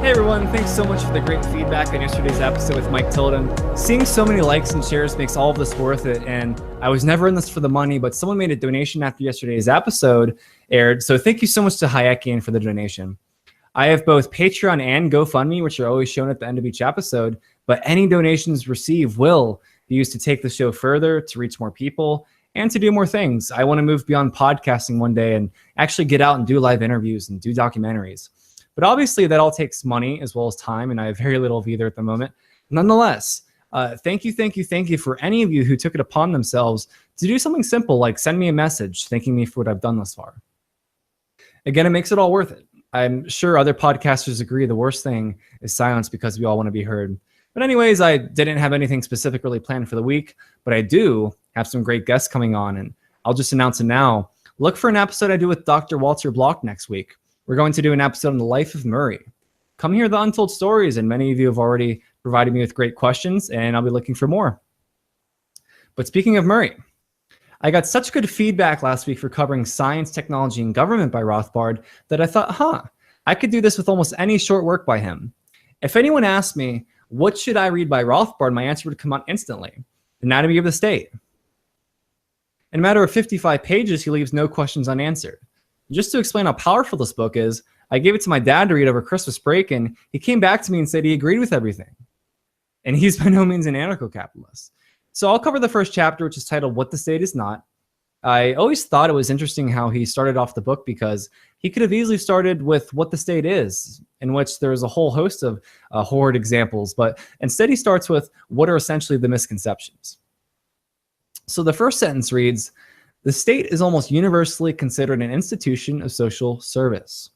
Hey everyone, thanks so much for the great feedback on yesterday's episode with Mike Tilden. Seeing so many likes and shares makes all of this worth it, and I was never in this for the money, but someone made a donation after yesterday's episode aired, so thank you so much to Hayekian for the donation. I have both Patreon and GoFundMe, which are always shown at the end of each episode, but any donations received will be used to take the show further, to reach more people, and to do more things. I want to move beyond podcasting one day and actually get out and do live interviews and do documentaries. But obviously that all takes money as well as time, and I have very little of either at the moment. Nonetheless, thank you for any of you who took it upon themselves to do something simple like send me a message thanking me for what I've done thus far. Again, it makes it all worth it. I'm sure other podcasters agree the worst thing is silence because we all want to be heard. But anyways, I didn't have anything specific really planned for the week, but I do have some great guests coming on, and I'll just announce it now. Look for an episode I do with Dr. Walter Block next week. We're going to do an episode on the life of Murray. Come hear the untold stories, and many of you have already provided me with great questions, and I'll be looking for more. But speaking of Murray, I got such good feedback last week for covering science, technology, and government by Rothbard that I thought, I could do this with almost any short work by him. If anyone asked me, what should I read by Rothbard, my answer would come out instantly: Anatomy of the State. In a matter of 55 pages, he leaves no questions unanswered. Just to explain how powerful this book is, I gave it to my dad to read over Christmas break, and he came back to me and said he agreed with everything. And he's by no means an anarcho-capitalist. So I'll cover the first chapter, which is titled What the State Is Not. I always thought it was interesting how he started off the book, because he could have easily started with What the State Is, in which there's a whole host of horrid examples, but instead he starts with what are essentially the misconceptions. So the first sentence reads, the state is almost universally considered an institution of social service.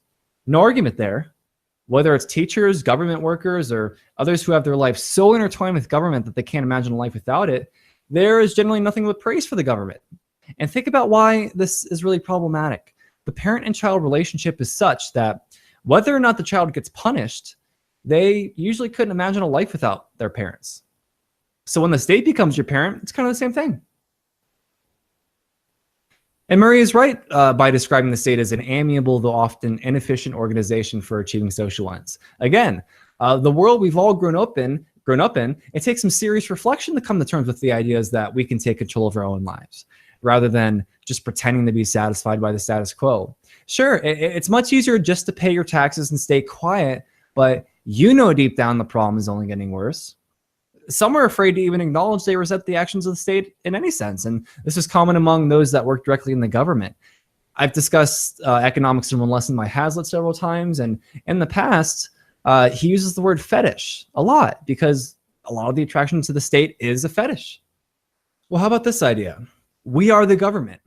No argument there. Whether it's teachers, government workers, or others who have their life so intertwined with government that they can't imagine a life without it, there is generally nothing but praise for the government. And think about why this is really problematic. The parent and child relationship is such that whether or not the child gets punished, they usually couldn't imagine a life without their parents. So when the state becomes your parent, it's kind of the same thing. And Murray is right by describing the state as an amiable, though often inefficient organization for achieving social ends. Again, the world we've all grown up in, it takes some serious reflection to come to terms with the ideas that we can take control of our own lives, rather than just pretending to be satisfied by the status quo. Sure, it's much easier just to pay your taxes and stay quiet, but you know deep down the problem is only getting worse. Some are afraid to even acknowledge they resent the actions of the state in any sense, and this is common among those that work directly in the government. I've discussed economics in one lesson by Hazlitt several times, and in the past, he uses the word fetish a lot because a lot of the attraction to the state is a fetish. Well, how about this idea? We are the government.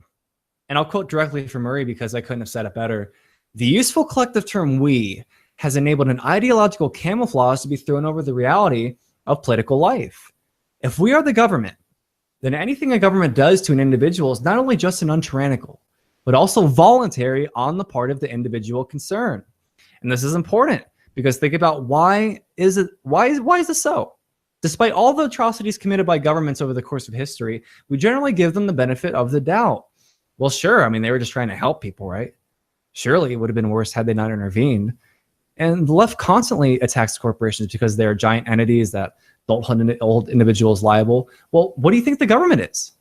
And I'll quote directly from Murray because I couldn't have said it better. The useful collective term we has enabled an ideological camouflage to be thrown over the reality of political life. If we are the government, then anything a government does to an individual is not only just and untyrannical, but also voluntary on the part of the individual concerned. And this is important because think about why is this so? Despite all the atrocities committed by governments over the course of history, we generally give them the benefit of the doubt. Well, sure, I mean, they were just trying to help people, right? Surely it would have been worse had they not intervened. And the left constantly attacks corporations because they're giant entities that don't hold individuals liable. Well, what do you think the government is?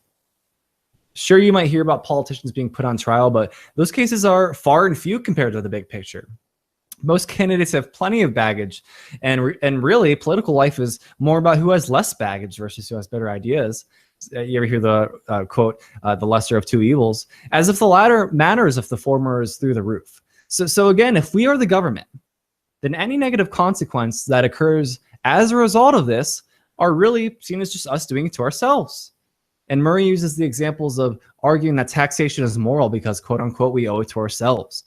Sure, you might hear about politicians being put on trial, but those cases are far and few compared to the big picture. Most candidates have plenty of baggage, and really, political life is more about who has less baggage versus who has better ideas. You ever hear the quote, the lesser of two evils? As if the latter matters if the former is through the roof. So again, if we are the government, then any negative consequence that occurs as a result of this are really seen as just us doing it to ourselves. And Murray uses the examples of arguing that taxation is moral because, quote unquote, we owe it to ourselves.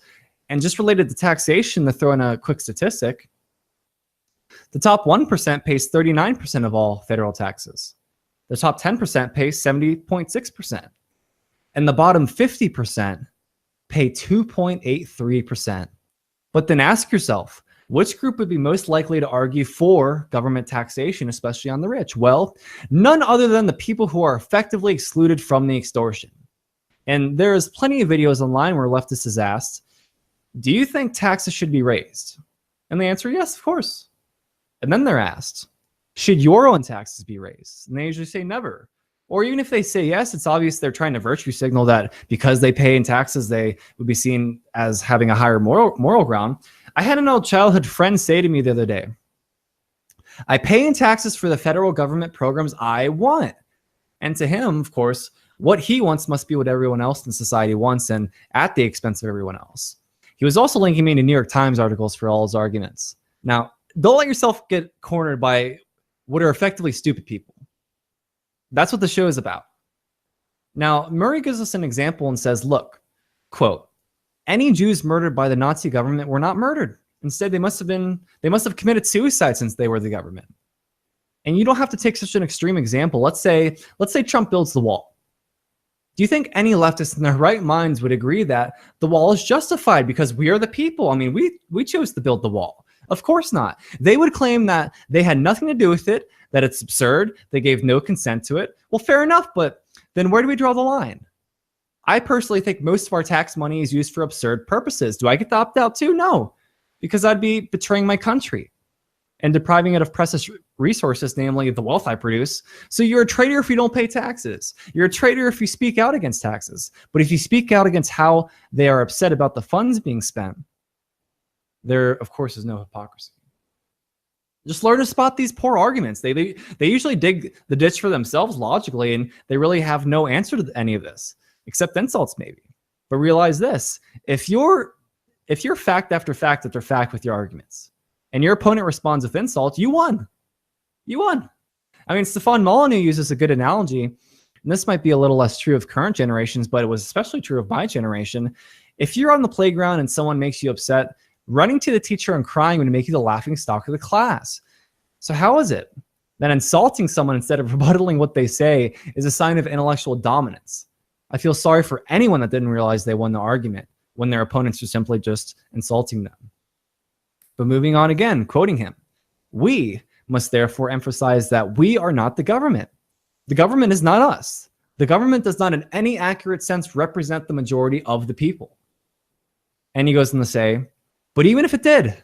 And just related to taxation, to throw in a quick statistic, the top 1% pays 39% of all federal taxes. The top 10% pays 70.6%. And the bottom 50% pay 2.83%. But then ask yourself, which group would be most likely to argue for government taxation, especially on the rich? Well, none other than the people who are effectively excluded from the extortion. And there's plenty of videos online where leftists is asked, do you think taxes should be raised? And they answer, yes, of course. And then they're asked, should your own taxes be raised? And they usually say never. Or even if they say yes, it's obvious they're trying to virtue signal that because they pay in taxes, they would be seen as having a higher moral ground. I had an old childhood friend say to me the other day, I pay in taxes for the federal government programs I want. And to him, of course, what he wants must be what everyone else in society wants, and at the expense of everyone else. He was also linking me to New York Times articles for all his arguments. Now, don't let yourself get cornered by what are effectively stupid people. That's what the show is about. Now, Murray gives us an example and says, look, quote, any Jews murdered by the Nazi government were not murdered. Instead, they must have committed suicide since they were the government. And you don't have to take such an extreme example. Let's say Trump builds the wall. Do you think any leftists in their right minds would agree that the wall is justified because we are the people? I mean, we chose to build the wall. Of course not. They would claim that they had nothing to do with it, that it's absurd, they gave no consent to it. Well, fair enough, but then where do we draw the line? I personally think most of our tax money is used for absurd purposes. Do I get to opt out too? No, because I'd be betraying my country and depriving it of precious resources, namely the wealth I produce. So you're a traitor if you don't pay taxes. You're a traitor if you speak out against taxes. But if you speak out against how they are upset about the funds being spent, there, of course, is no hypocrisy. Just learn to spot these poor arguments. They usually dig the ditch for themselves logically, and they really have no answer to any of this, except insults maybe. But realize this, if you're fact after fact after fact with your arguments, and your opponent responds with insults, you won. You won. I mean, Stefan Molyneux uses a good analogy, and this might be a little less true of current generations, but it was especially true of my generation. If you're on the playground and someone makes you upset, running to the teacher and crying would make you the laughing stock of the class. So how is it that insulting someone instead of rebuttaling what they say is a sign of intellectual dominance? I feel sorry for anyone that didn't realize they won the argument when their opponents are simply just insulting them. But moving on again, quoting him, we must therefore emphasize that we are not the government. The government is not us. The government does not in any accurate sense represent the majority of the people. And he goes on to say, but even if it did,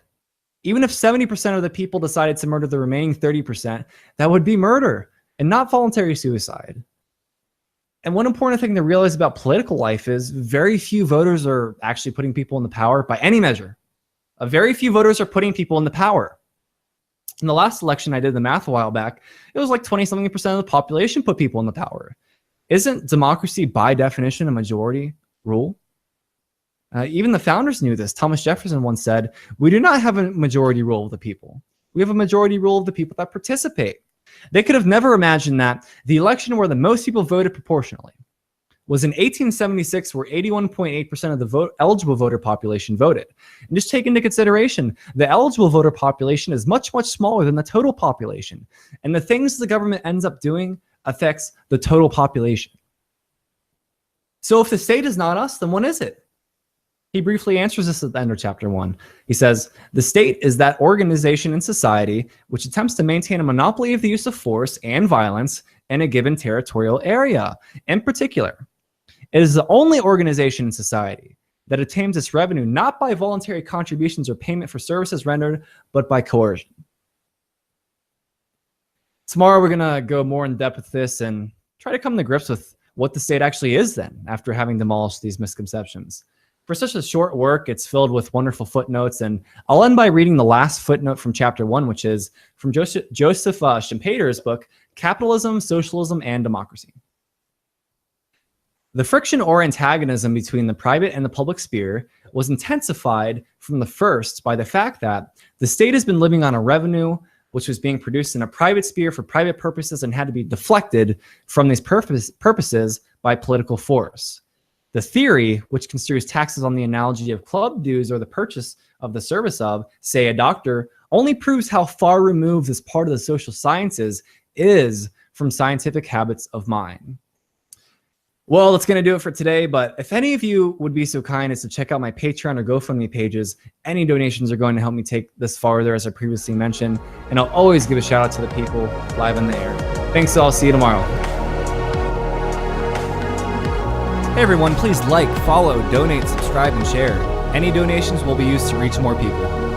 even if 70% of the people decided to murder the remaining 30%, that would be murder and not voluntary suicide. And one important thing to realize about political life is very few voters are actually putting people in the power by any measure. Very few voters are putting people in the power. In the last election, I did the math a while back, it was like 20-something% of the population put people in the power. Isn't democracy by definition a majority rule? Even the founders knew this. Thomas Jefferson once said, we do not have a majority rule of the people. We have a majority rule of the people that participate. They could have never imagined that the election where the most people voted proportionally was in 1876, where 81.8% of the eligible voter population voted. And just take into consideration, the eligible voter population is much, much smaller than the total population. And the things the government ends up doing affects the total population. So if the state is not us, then what is it? He briefly answers this at the end of chapter 1. He says, the state is that organization in society which attempts to maintain a monopoly of the use of force and violence in a given territorial area. In particular, it is the only organization in society that attains its revenue not by voluntary contributions or payment for services rendered, but by coercion. Tomorrow we're going to go more in depth with this and try to come to grips with what the state actually is then, after having demolished these misconceptions. For such a short work, it's filled with wonderful footnotes, and I'll end by reading the last footnote from chapter 1, which is from Joseph Schumpeter's book, Capitalism, Socialism, and Democracy. The friction or antagonism between the private and the public sphere was intensified from the first by the fact that the state has been living on a revenue which was being produced in a private sphere for private purposes and had to be deflected from these purposes by political force. The theory, which construes taxes on the analogy of club dues or the purchase of the service of, say, a doctor, only proves how far removed this part of the social sciences is from scientific habits of mind. Well, that's going to do it for today, but if any of you would be so kind as to check out my Patreon or GoFundMe pages, any donations are going to help me take this farther, as I previously mentioned, and I'll always give a shout out to the people live in the air. Thanks all, see you tomorrow. Hey everyone, please like, follow, donate, subscribe, and share. Any donations will be used to reach more people.